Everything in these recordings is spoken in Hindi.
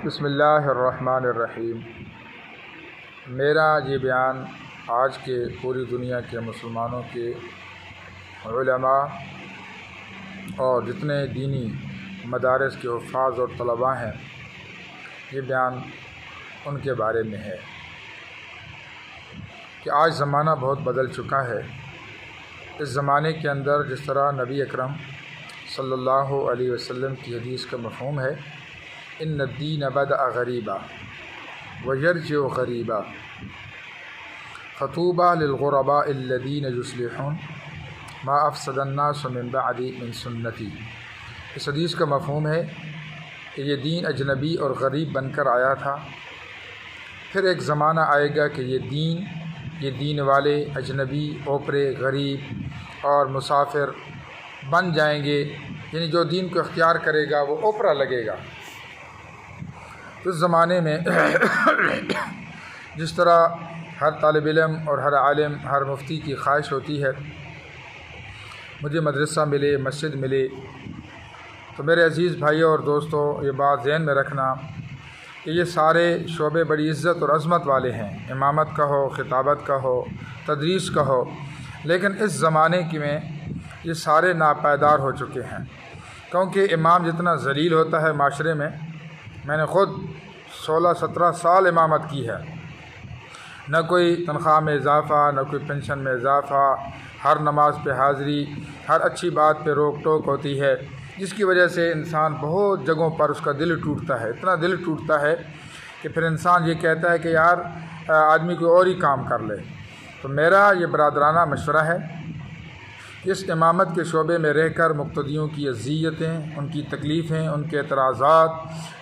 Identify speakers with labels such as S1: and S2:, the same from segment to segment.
S1: बिस्मिल्लाहिर्रहमानिर्रहीम। मेरा ये बयान आज के पूरी दुनिया के मुसलमानों के उलमा और जितने दीनी मदारस के हुफ़ाज़ और तलबा हैं, ये बयान उनके बारे में है कि आज ज़माना बहुत बदल चुका है। इस ज़माने के अंदर जिस तरह नबी अकरम सल्लल्लाहु अलैहि वसल्लम की हदीस का मफ़हूम है, इन्न दीन बदअ गरीबा व यरजिउ गरीबा फतूबा लिलगुरबा अल्लज़ीन युस्लिहून मा अफ़सदन्नास मिन बअदी मिन सुन्नती। इस हदीस का मफ़हूम है कि ये दीन अजनबी और गरीब बनकर आया था। फिर एक ज़माना आएगा कि ये दीन वाले अजनबी, ओपरे, गरीब और मुसाफिर बन जाएंगे, यानी जो दीन को इख्तियार करेगा वो ओपरा लगेगा। तो इस ज़माने में जिस तरह हर तालिब इल्म और हर आलिम, हर मुफ्ती की ख्वाहिश होती है मुझे मदरसा मिले, मस्जिद मिले, तो मेरे अज़ीज़ भाइयों और दोस्तों, ये बात ज़हन में रखना कि ये सारे शोबे बड़ी इज़्ज़त और अज़मत वाले हैं। इमामत का हो, खिताबत का हो, तदरीस का हो, लेकिन इस ज़माने की में ये सारे नापायदार हो चुके हैं, क्योंकि इमाम जितना ज़लील होता है माशरे में, मैंने ख़ुद 16-17 साल इमामत की है, न कोई तनख्वाह में इजाफ़ा, न कोई पेंशन में इजाफ़ा, हर नमाज पे हाज़िरी, हर अच्छी बात पे रोक टोक होती है, जिसकी वजह से इंसान बहुत जगहों पर उसका दिल टूटता है। इतना दिल टूटता है कि फिर इंसान ये कहता है कि यार आदमी कोई और ही काम कर ले। तो मेरा ये बरादराना मशवरा है, इस इमामत के शोबे में रहकर मुक्तदियों की अज़ियतें, उनकी तकलीफ़ें, उनके एतराज़ात,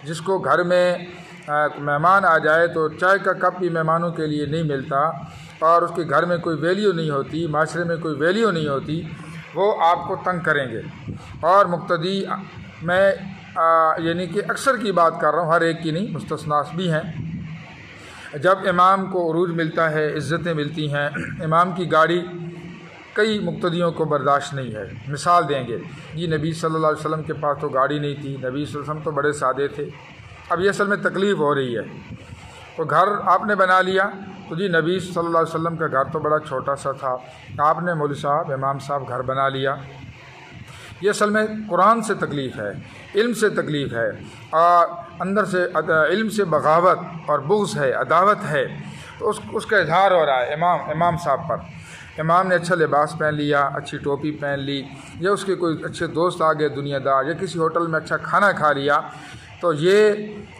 S1: जिसको घर में मेहमान आ जाए तो चाय का कप भी मेहमानों के लिए नहीं मिलता और उसके घर में कोई वैल्यू नहीं होती, माशरे में कोई वैल्यू नहीं होती, वो आपको तंग करेंगे। और मुक्तदी मैं यानी कि अक्सर की बात कर रहा हूँ, हर एक की नहीं, मुस्तस्नास भी हैं। जब इमाम को उरूज मिलता है, इज़्ज़तें मिलती हैं, इमाम की गाड़ी कई मुक्तदियों को बर्दाश्त नहीं है। मिसाल देंगे, जी नबी सल्लल्लाहु अलैहि वसल्लम के पास तो गाड़ी नहीं थी, नबी सल्लल्लाहु अलैहि वसल्लम तो बड़े सादे थे। अब ये असल में तकलीफ़ हो रही है, तो घर आपने बना लिया, तो जी नबी सल्लल्लाहु अलैहि वसल्लम का घर तो बड़ा छोटा सा था, आपने मौलवी साहब, इमाम साहब घर बना लिया। ये असल में कुरान से तकलीफ़ है, इल्म से तकलीफ़ है, और अंदर से इल्म से बगावत और बुग़्ज़ है, अदावत है, तो उसका इजहार हो रहा है इमाम साहब पर। इमाम ने अच्छा लिबास पहन लिया, अच्छी टोपी पहन ली, या उसके कोई अच्छे दोस्त आ गए दुनियादार, या किसी होटल में अच्छा खाना खा लिया, तो ये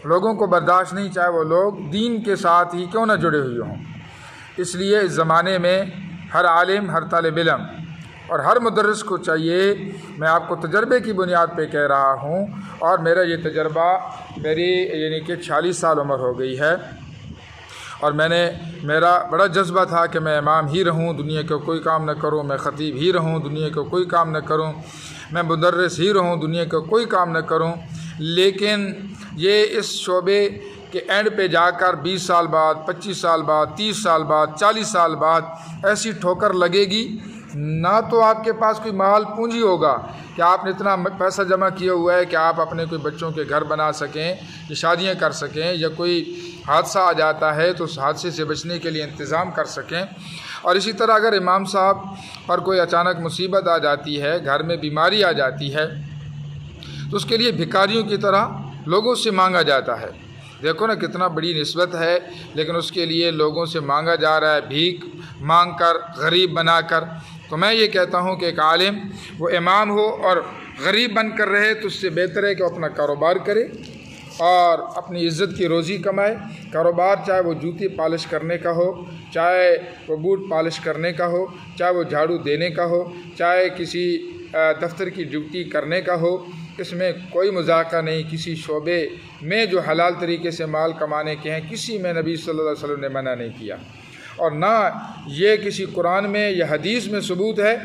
S1: लोगों को बर्दाश्त नहीं, चाहे वो लोग दीन के साथ ही क्यों ना जुड़े हुए हों। इसलिए इस ज़माने में हर आलिम, हर तालिब इल्म और हर मुदर्रिस को चाहिए, मैं आपको तजर्बे की बुनियाद पे कह रहा हूँ, और मेरा ये तजर्बा, मेरी यानी कि 40 साल उम्र हो गई है, और मेरा बड़ा जज्बा था कि मैं इमाम ही रहूं, दुनिया का कोई काम न करूं, मैं ख़तीब ही रहूं, दुनिया का कोई काम न करूं, मैं मुदर्रिस ही रहूं, दुनिया का कोई काम न करूं। लेकिन ये इस शोबे के एंड पे जाकर 20 साल बाद, 25 साल बाद, 30 साल बाद, 40 साल बाद ऐसी ठोकर लगेगी, ना तो आपके पास कोई माल पूंजी होगा कि आपने इतना पैसा जमा किया हुआ है कि आप अपने कोई बच्चों के घर बना सकें, या शादियाँ कर सकें, या कोई हादसा आ जाता है तो उस हादसे से बचने के लिए इंतज़ाम कर सकें। और इसी तरह अगर इमाम साहब पर कोई अचानक मुसीबत आ जाती है, घर में बीमारी आ जाती है, तो उसके लिए भिखारियों की तरह लोगों से मांगा जाता है। देखो ना कितना बड़ी निस्बत है, लेकिन उसके लिए लोगों से मांगा जा रहा है, भीख मांग कर, गरीब बना कर। तो मैं ये कहता हूँ कि एक आलिम वो इमाम हो और गरीब बन कर रहे, तो उससे बेहतर है कि वो अपना कारोबार करे और अपनी इज़्ज़त की रोज़ी कमाए। कारोबार चाहे वो जूती पॉलिश करने का हो, चाहे वो बूट पॉलिश करने का हो, चाहे वो झाड़ू देने का हो, चाहे किसी दफ्तर की ड्यूटी करने का हो, इसमें कोई मजाका नहीं। किसी शोबे में जो हलाल तरीके से माल कमाने के हैं, किसी में नबी सल्लल्लाहु अलैहि वसल्लम ने मना नहीं किया, और ना ये किसी कुरान में या हदीस में सबूत है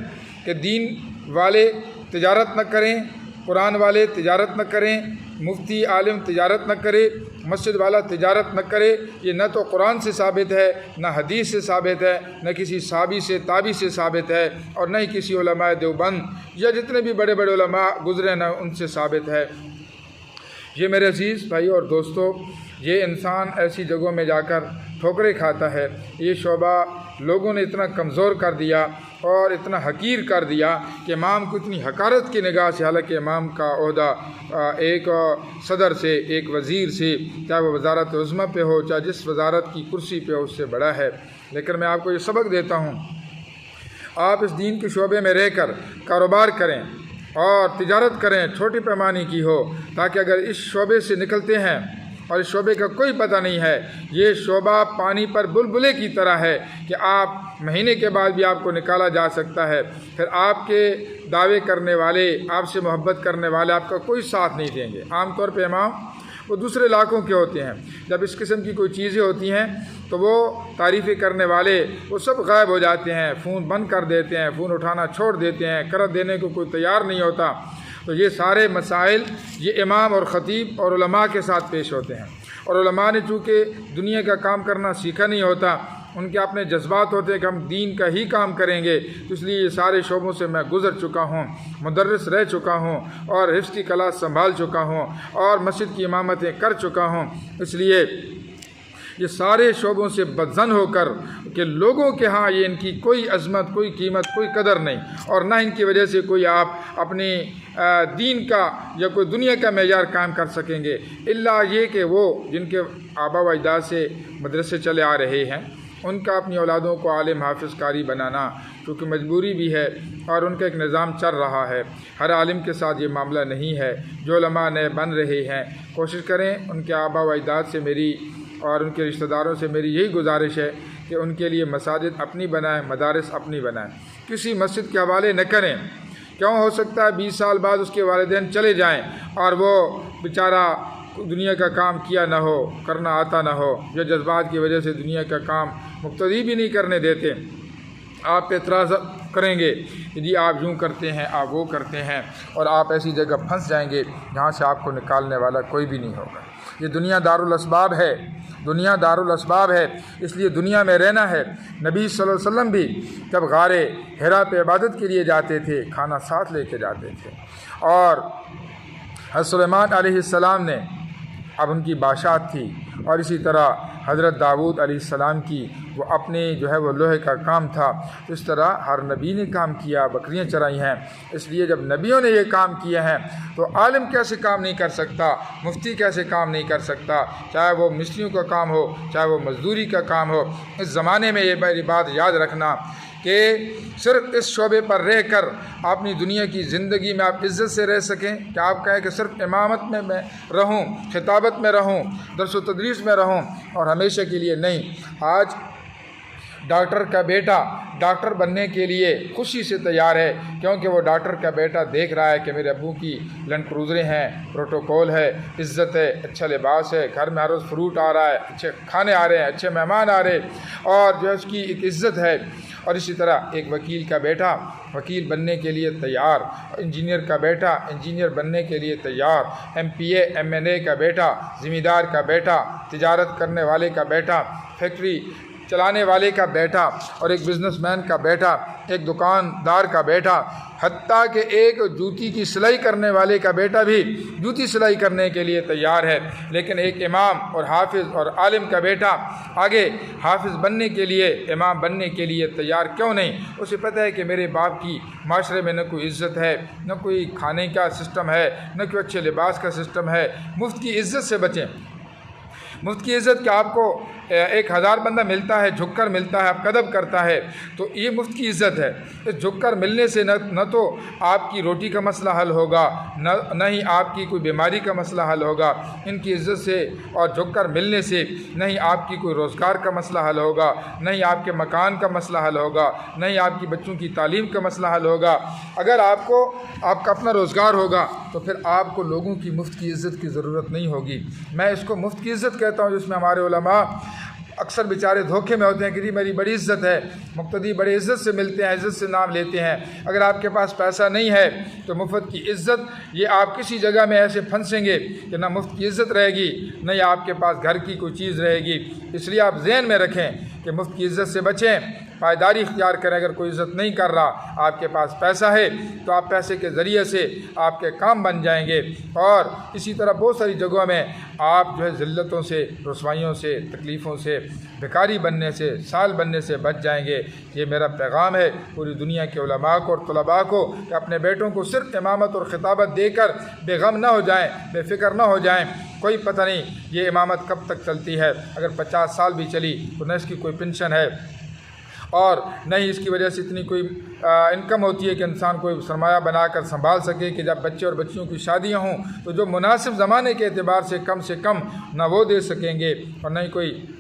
S1: कि दीन वाले तिजारत न करें, कुरान वाले तिजारत न करें, मुफ्ती आलिम तिजारत न करे, मस्जिद वाला तिजारत न करे। ये न तो कुरान से साबित है, न हदीस से साबित है, न किसी साबी से ताबी से साबित है, और न ही किसी उलमा देवबंद या जितने भी बड़े बड़े उलमा गुज़रे न उनसे साबित है। ये मेरे अजीज़ भाई और दोस्तों, ये इंसान ऐसी जगहों में जाकर ठोकरें खाता है। ये शोबा लोगों ने इतना कमज़ोर कर दिया और इतना हकीर कर दिया कि इमाम को इतनी हकारत की निगाह से, हालांकि इमाम का ओहदा एक सदर से, एक वज़ीर से, चाहे वो वज़ारत उज़्मा पे हो, चाहे जिस वज़ारत की कुर्सी पे हो, उससे बड़ा है। लेकिन मैं आपको ये सबक देता हूँ, आप इस दीन के शोबे में रहकर कारोबार करें और तिजारत करें, छोटी पैमाने की हो, ताकि अगर इस शोबे से निकलते हैं और इस शोबे का कोई पता नहीं है, ये शोबा पानी पर बुलबुले की तरह है कि आप महीने के बाद भी आपको निकाला जा सकता है। फिर आपके दावे करने वाले, आपसे मोहब्बत करने वाले आपका कोई साथ नहीं देंगे। आमतौर पे इमाम वो दूसरे इलाकों के होते हैं। जब इस किस्म की कोई चीज़ें होती हैं तो वो तारीफ़ें करने वाले वो सब गायब हो जाते हैं, फ़ोन बंद कर देते हैं, फ़ोन उठाना छोड़ देते हैं, करत देने को कोई तैयार नहीं होता। तो ये सारे मसाइल ये इमाम और ख़तीब और उलमा के साथ पेश होते हैं। और उलमा ने चूँकि दुनिया का काम करना सीखा नहीं होता, उनके अपने जज्बात होते हैं कि हम दीन का ही काम करेंगे, तो इसलिए ये सारे शोबों से मैं गुज़र चुका हूँ, मुदर्रिस रह चुका हूँ और हिफ्ज़ की क्लास संभाल चुका हूँ और मस्जिद की इमामतें कर चुका हूँ। इसलिए ये सारे शोबों से बदजन होकर कि लोगों के यहाँ ये इनकी कोई अज़मत, कोई कीमत, कोई कदर नहीं, और ना इनकी वजह से कोई आप अपनी दीन का या कोई दुनिया का मेयार कायम कर सकेंगे, इल्ला ये कि वो जिनके आबा व अजदाद से मदरसे चले आ रहे हैं, उनका अपनी औलादों को आलिम हाफिज़ कारी बनाना क्योंकि मजबूरी भी है और उनका एक निज़ाम चल रहा है। हर आलिम के साथ ये मामला नहीं है। जो उलमा नए बन रहे हैं, कोशिश करें उनके आबा व अजदाद से मेरी और उनके रिश्तेदारों से मेरी यही गुजारिश है कि उनके लिए मसाजिद अपनी बनाएं, मदारिस अपनी बनाएं, किसी मस्जिद के हवाले न करें। क्यों हो सकता है 20 साल बाद उसके वालिदैन चले जाएं और वो बेचारा दुनिया का काम किया ना हो, करना आता ना हो, जो जज्बात की वजह से दुनिया का काम मुक्तदी भी नहीं करने देते। आप पे एतराज़ करेंगे कि जी आप यूँ करते हैं, आप वो करते हैं, और आप ऐसी जगह फंस जाएंगे जहाँ से आपको निकालने वाला कोई भी नहीं होगा। ये दुनिया दारुल असबाब है, दुनिया दारुल असबाब है, इसलिए दुनिया में रहना है। नबी सल्लल्लाहु अलैहि वसल्लम भी जब गारे हिरा पे इबादत के लिए जाते थे, खाना साथ लेके जाते थे। और हज़रत सुलेमान अलैहिस्सलाम ने, अब उनकी बादशाहत थी, और इसी तरह हज़रत दाऊद अलैहिस्सलाम की वो अपने जो है वो लोहे का काम था। तो इस तरह हर नबी ने काम किया, बकरियां चराई हैं। इसलिए जब नबियों ने ये काम किए हैं तो आलिम कैसे काम नहीं कर सकता, मुफ्ती कैसे काम नहीं कर सकता, चाहे वो मिस्त्रियों का काम हो, चाहे वो मजदूरी का काम हो। इस ज़माने में ये मेरी बात याद रखना कि सिर्फ इस शोबे पर रह कर अपनी दुनिया की ज़िंदगी में आप इज़्ज़त से रह सकें। क्या आप कहें कि सिर्फ इमामत में मैं रहूं, खिताबत में रहूं, दर्स व तदरीस में रहूं और हमेशा के लिए नहीं। आज डॉक्टर का बेटा डॉक्टर बनने के लिए खुशी से तैयार है, क्योंकि वो डॉक्टर का बेटा देख रहा है कि मेरे अब्बू की लैंड क्रूज़रें हैं, प्रोटोकॉल है, इज़्ज़त है, अच्छा लिबास है, घर में हर रोज़ फ्रूट आ रहा है, अच्छे खाने आ रहे हैं, अच्छे मेहमान आ रहे हैं, और जो है उसकी एक इज़्ज़त है। और इसी तरह एक वकील का बेटा वकील बनने के लिए तैयार, इंजीनियर का बेटा इंजीनियर बनने के लिए तैयार, MPA MNA का बेटा ज़मींदार का बेटा, तिजारत करने वाले का बेटा, फैक्ट्री चलाने वाले का बेटा, और एक बिजनेसमैन का बेटा, एक दुकानदार का बेटा, हत्ता कि एक जूती की सिलाई करने वाले का बेटा भी जूती सिलाई करने के लिए तैयार है। लेकिन एक इमाम और हाफिज़ और आलिम का बेटा आगे हाफिज़ बनने के लिए, इमाम बनने के लिए तैयार क्यों नहीं? उसे पता है कि मेरे बाप की माशरे में न कोई इज़्ज़त है, न कोई खाने का सिस्टम है, न कोई अच्छे लिबास का सिस्टम है। मुफ्त की इज़्ज़त से बचें। मुफ्त की इज़्ज़त क्या आपको 1000 बंदा मिलता है, झुककर मिलता है, आप कदब करता है, तो ये मुफ्त की इज़्ज़त है। इस झुककर मिलने से न तो आपकी रोटी का मसला हल होगा, न ही आपकी कोई बीमारी का मसला हल होगा। इनकी इज़्ज़त से और झुककर मिलने से न ही आपकी कोई रोज़गार का मसला हल होगा, न ही आपके मकान का मसला हल होगा, न ही आपकी बच्चों की तालीम का मसला हल होगा। अगर आपका अपना रोज़गार होगा तो फिर आपको लोगों की मुफ्त की इज़्ज़त की ज़रूरत नहीं होगी। मैं इसको मुफ्त की इज़्ज़त कहता हूँ, जिसमें हमारे उलमा अक्सर बेचारे धोखे में होते हैं कि जी मेरी बड़ी इज़्ज़त है, मुक्तदी बड़ी इज़्ज़त से मिलते हैं, इज़्ज़त से नाम लेते हैं। अगर आपके पास पैसा नहीं है तो मुफ्त की इज़्ज़त, ये आप किसी जगह में ऐसे फंसेंगे कि ना मुफ्त की इज़्ज़त रहेगी, न ही आपके पास घर की कोई चीज़ रहेगी। इसलिए आप ज़हन में रखें कि मुफ्त की इज़्ज़त से बचें। पायदारी इख्तियार करें। अगर कोई इज़्ज़त नहीं कर रहा, आपके पास पैसा है तो आप पैसे के ज़रिए से आपके काम बन जाएंगे। और इसी तरह बहुत सारी जगहों में आप जो है ज़िल्लतों से, रुसवाइयों से, तकलीफ़ों से, भिखारी बनने से, साल बनने से बच जाएंगे। ये मेरा पैगाम है पूरी दुनिया के उलमा को और तलबा को कि अपने बेटों को सिर्फ इमामत और खिताबत देकर बेगम ना हो जाएं, बेफ़िक्र ना हो जाएं। कोई पता नहीं ये इमामत कब तक चलती है। अगर 50 साल भी चली तो न इसकी कोई पेंशन है और न ही इसकी वजह से इतनी कोई इनकम होती है कि इंसान कोई सरमाया बनाकर संभाल सके कि जब बच्चे और बच्चियों की शादियां हों तो जो मुनासिब ज़माने के एतबार से कम ना वो दे सकेंगे और न ही कोई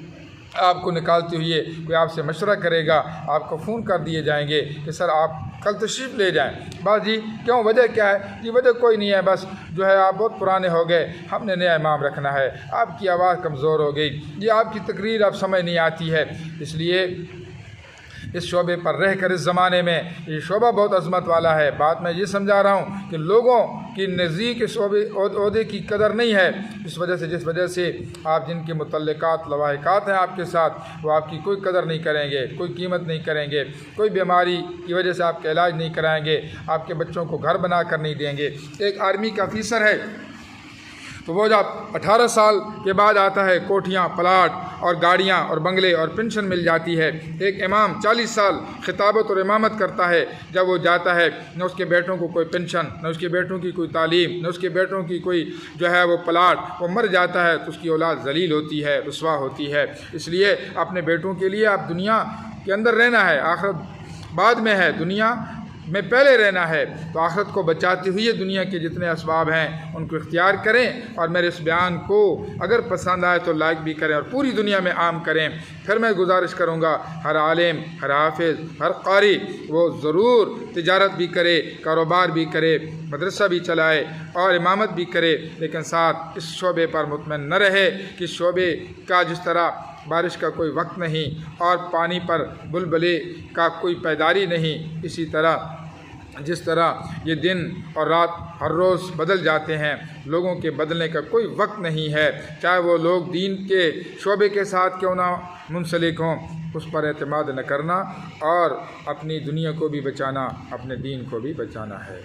S1: आपको निकालते हुए कोई आपसे मशवरा करेगा। आपको फ़ोन कर दिए जाएंगे कि सर आप कल तशरीफ़ ले जाएं। बस जी क्यों, वजह क्या है? ये वजह कोई नहीं है, बस जो है आप बहुत पुराने हो गए, हमने नया इमाम रखना है, आपकी आवाज़ कमज़ोर हो गई, ये आपकी तकरीर अब समझ नहीं आती है। इसलिए इस शोबे पर रह कर इस ज़माने में ये शोबा बहुत अज़मत वाला है। बात मैं ये समझा रहा हूँ कि लोगों की नज़दीक शोबे ओहदे की कदर नहीं है। इस वजह से जिस वजह से आप जिनके मुतल्लिकात लवाहिकात हैं आपके साथ, वो आपकी कोई कदर नहीं करेंगे, कोई कीमत नहीं करेंगे, कोई बीमारी की वजह से आपका इलाज नहीं कराएंगे, आपके बच्चों को घर बना कर नहीं देंगे। एक आर्मी का अफीसर है तो वो जब 18 साल के बाद आता है, कोठियाँ, प्लाट और गाड़ियाँ और बंगले और पेंशन मिल जाती है। एक इमाम 40 साल खिताबत और इमामत करता है, जब वो जाता है न उसके बेटों को कोई पेंशन, न उसके बेटों की कोई तालीम, न उसके बेटों की कोई जो है वो प्लाट, वो मर जाता है तो उसकी औलाद जलील होती है, रुसवा होती है। इसलिए अपने बेटों के लिए आप दुनिया के अंदर रहना है, आखिरत बाद में है, दुनिया में पहले रहना है। तो आखिरत को बचाते हुए दुनिया के जितने असबाब हैं उनको इख्तियार करें और मेरे इस बयान को अगर पसंद आए तो लाइक भी करें और पूरी दुनिया में आम करें। फिर मैं गुजारिश करूँगा हर आलिम, हर हाफिज़, हर कारी वो ज़रूर तिजारत भी करे, कारोबार भी करे, मदरसा भी चलाए और इमामत भी करे, लेकिन साथ इस शोबे पर मुतमईन न रहे कि शोबे का जिस तरह बारिश का कोई वक्त नहीं और पानी पर बुलबुले का कोई पैदारी नहीं, इसी तरह जिस तरह ये दिन और रात हर रोज़ बदल जाते हैं, लोगों के बदलने का कोई वक्त नहीं है। चाहे वो लोग दीन के शोबे के साथ क्यों ना मुंसलिक हों, उस पर एतमाद न करना और अपनी दुनिया को भी बचाना, अपने दीन को भी बचाना है।